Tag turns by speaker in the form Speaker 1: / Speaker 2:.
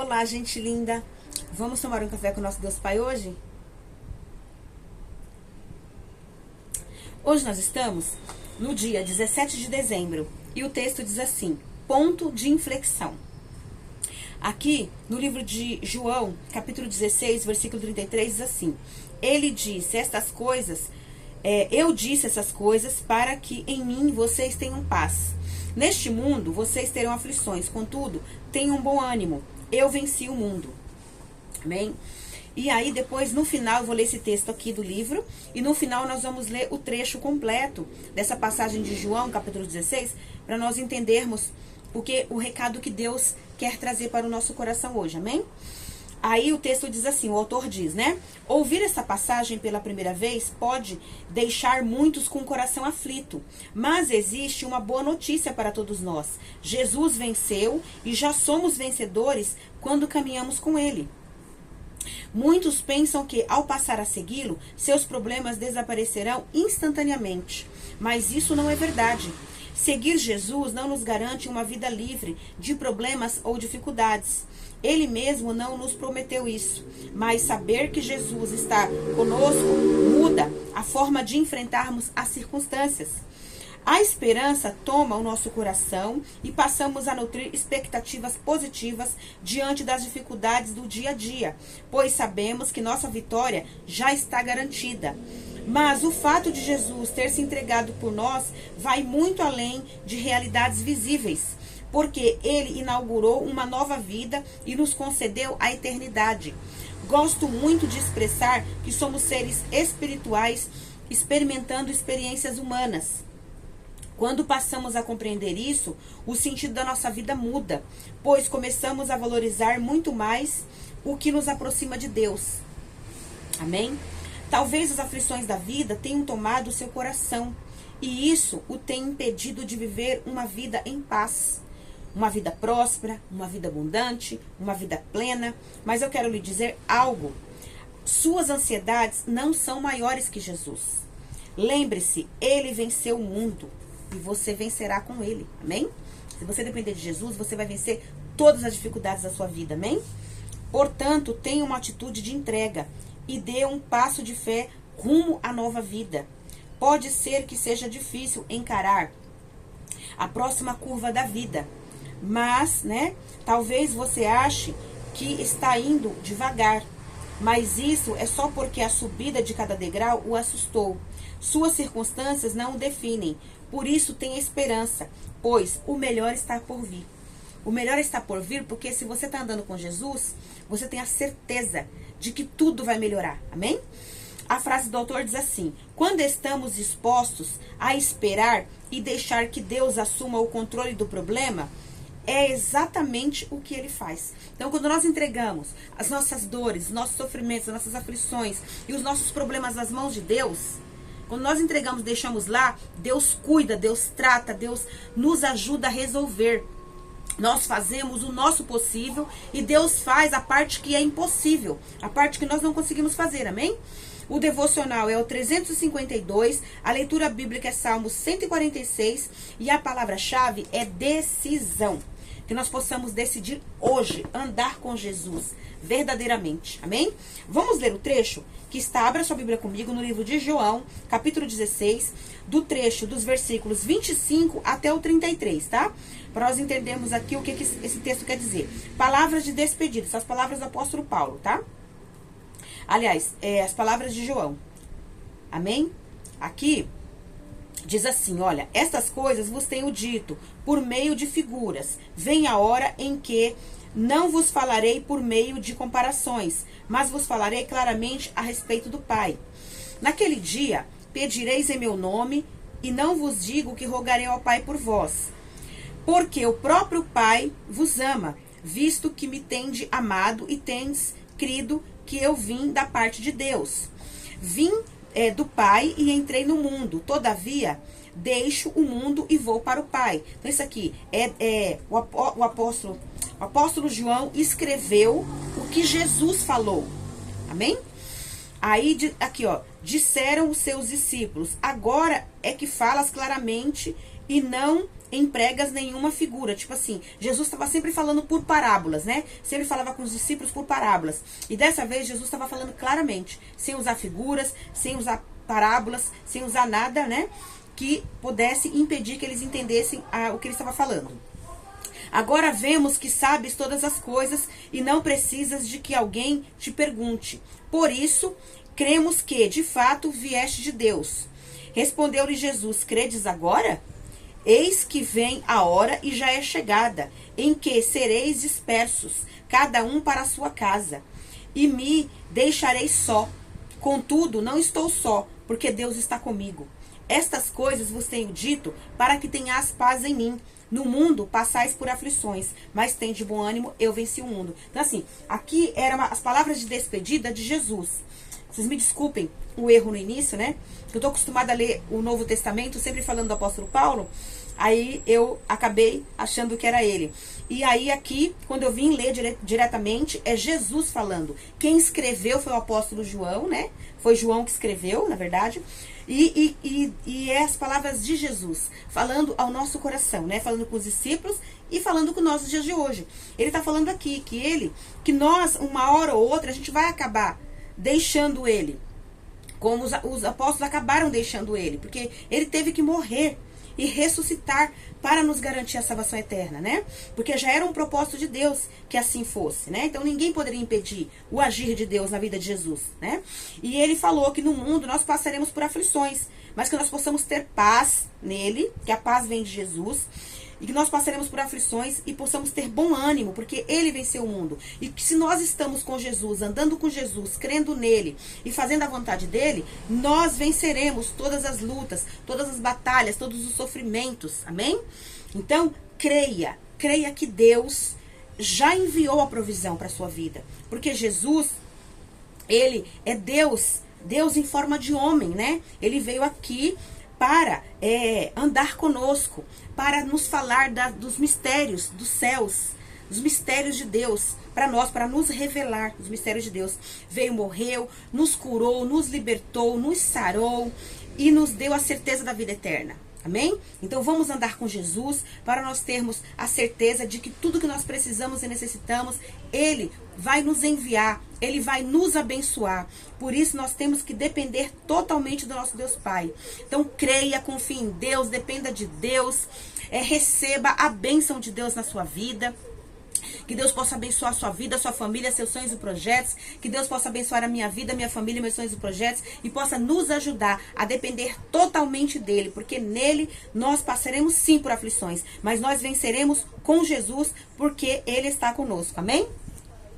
Speaker 1: Olá, gente linda! Vamos tomar um café com o nosso Deus Pai hoje? Hoje nós estamos no dia 17 de dezembro e o texto diz assim: ponto de inflexão. Aqui no livro de João, capítulo 16, versículo 33, diz assim: Ele disse estas coisas, eu disse essas coisas para que em mim vocês tenham paz. Neste mundo vocês terão aflições, contudo, tenham bom ânimo. Eu venci o mundo. Amém? E aí depois, no final, eu vou ler esse texto aqui do livro. E no final nós vamos ler o trecho completo dessa passagem de João, capítulo 16, para nós entendermos o recado que Deus quer trazer para o nosso coração hoje. Amém? Aí o texto diz assim, o autor diz, né? Ouvir essa passagem pela primeira vez pode deixar muitos com o coração aflito. Mas existe uma boa notícia para todos nós. Jesus venceu e já somos vencedores quando caminhamos com Ele. Muitos pensam que, ao passar a segui-lo, seus problemas desaparecerão instantaneamente. Mas isso não é verdade. Seguir Jesus não nos garante uma vida livre de problemas ou dificuldades. Ele mesmo não nos prometeu isso, mas saber que Jesus está conosco muda a forma de enfrentarmos as circunstâncias. A esperança toma o nosso coração e passamos a nutrir expectativas positivas diante das dificuldades do dia a dia, pois sabemos que nossa vitória já está garantida. Mas o fato de Jesus ter se entregado por nós vai muito além de realidades visíveis, porque Ele inaugurou uma nova vida e nos concedeu a eternidade. Gosto muito de expressar que somos seres espirituais experimentando experiências humanas. Quando passamos a compreender isso, o sentido da nossa vida muda, pois começamos a valorizar muito mais o que nos aproxima de Deus. Amém? Talvez as aflições da vida tenham tomado o seu coração, e isso o tem impedido de viver uma vida em paz. Uma vida próspera, uma vida abundante, uma vida plena. Mas eu quero lhe dizer algo. Suas ansiedades não são maiores que Jesus. Lembre-se, Ele venceu o mundo e você vencerá com Ele. Amém? Se você depender de Jesus, você vai vencer todas as dificuldades da sua vida. Amém? Portanto, tenha uma atitude de entrega e dê um passo de fé rumo à nova vida. Pode ser que seja difícil encarar a próxima curva da vida. Mas, talvez você ache que está indo devagar. Mas isso é só porque a subida de cada degrau o assustou. Suas circunstâncias não o definem. Por isso tenha esperança, pois o melhor está por vir. O melhor está por vir porque se você está andando com Jesus, você tem a certeza de que tudo vai melhorar. Amém? A frase do autor diz assim: quando estamos dispostos a esperar e deixar que Deus assuma o controle do problema, é exatamente o que Ele faz. Então, quando nós entregamos as nossas dores, nossos sofrimentos, nossas aflições e os nossos problemas nas mãos de Deus, quando nós entregamos, deixamos lá, Deus cuida, Deus trata, Deus nos ajuda a resolver. Nós fazemos o nosso possível e Deus faz a parte que é impossível, a parte que nós não conseguimos fazer, amém? O devocional é o 352, a leitura bíblica é Salmo 146 e a palavra-chave é decisão. Que nós possamos decidir hoje andar com Jesus verdadeiramente. Amém? Vamos ler o trecho que está, abra sua Bíblia comigo, no livro de João, capítulo 16, do trecho dos versículos 25 até o 33, tá? Para nós entendermos aqui o que esse texto quer dizer. Palavras de despedida, essas palavras do apóstolo Paulo, tá? Aliás, as palavras de João. Amém? Aqui diz assim, olha, estas coisas vos tenho dito por meio de figuras. Vem a hora em que não vos falarei por meio de comparações, mas vos falarei claramente a respeito do Pai. Naquele dia pedireis em meu nome, e não vos digo que rogarei ao Pai por vós, porque o próprio Pai vos ama, visto que me tende amado e tendes crido que eu vim da parte de Deus. Vim do Pai e entrei no mundo. Todavia, deixo o mundo e vou para o Pai. Então, isso aqui o apóstolo João escreveu o que Jesus falou. Amém? Aí, aqui, ó, disseram os seus discípulos, agora é que falas claramente e não empregas nenhuma figura. Tipo assim, Jesus estava sempre falando por parábolas, né? Sempre falava com os discípulos por parábolas. E dessa vez Jesus estava falando claramente, sem usar figuras, sem usar parábolas, sem usar nada, né? Que pudesse impedir que eles entendessem o que ele estava falando. Agora vemos que sabes todas as coisas e não precisas de que alguém te pergunte. Por isso, cremos que, de fato, vieste de Deus. Respondeu-lhe Jesus, credes agora? Eis que vem a hora e já é chegada, em que sereis dispersos, cada um para a sua casa. E me deixarei só. Contudo, não estou só, porque Deus está comigo. Estas coisas vos tenho dito, para que tenhas paz em mim. No mundo passais por aflições, mas tem de bom ânimo, eu venci o mundo. Então assim, aqui eram as palavras de despedida de Jesus. Vocês me desculpem o erro no início, né? Eu tô acostumada a ler o Novo Testamento, sempre falando do apóstolo Paulo. Aí eu acabei achando que era ele. E aí aqui, quando eu vim ler diretamente, é Jesus falando. Quem escreveu foi o apóstolo João, né? Foi João que escreveu, na verdade. E é as palavras de Jesus, falando ao nosso coração, né? Falando com os discípulos e falando com nós nos dias de hoje. Ele tá falando aqui que nós, uma hora ou outra, a gente vai acabar deixando ele. Como os apóstolos acabaram deixando ele. Porque ele teve que morrer e ressuscitar para nos garantir a salvação eterna, né? Porque já era um propósito de Deus que assim fosse, né? Então ninguém poderia impedir o agir de Deus na vida de Jesus, né? E ele falou que no mundo nós passaremos por aflições, mas que nós possamos ter paz nele, que a paz vem de Jesus, e que nós passaremos por aflições e possamos ter bom ânimo, porque ele venceu o mundo. E que se nós estamos com Jesus, andando com Jesus, crendo nele e fazendo a vontade dele, nós venceremos todas as lutas, todas as batalhas, todos os sofrimentos. Amém? Então, creia que Deus já enviou a provisão para a sua vida. Porque Jesus, ele é Deus em forma de homem, né? Ele veio aqui para andar conosco, para nos falar dos mistérios dos céus, dos mistérios de Deus, para nós, para nos revelar os mistérios de Deus. Veio, morreu, nos curou, nos libertou, nos sarou e nos deu a certeza da vida eterna. Amém? Então vamos andar com Jesus para nós termos a certeza de que tudo que nós precisamos e necessitamos, Ele vai nos enviar, Ele vai nos abençoar. Por isso nós temos que depender totalmente do nosso Deus Pai. Então creia, confie em Deus, dependa de Deus, receba a bênção de Deus na sua vida. Que Deus possa abençoar a sua vida, a sua família, seus sonhos e projetos. Que Deus possa abençoar a minha vida, a minha família, meus sonhos e projetos. E possa nos ajudar a depender totalmente dEle. Porque nele nós passaremos sim por aflições. Mas nós venceremos com Jesus porque Ele está conosco. Amém?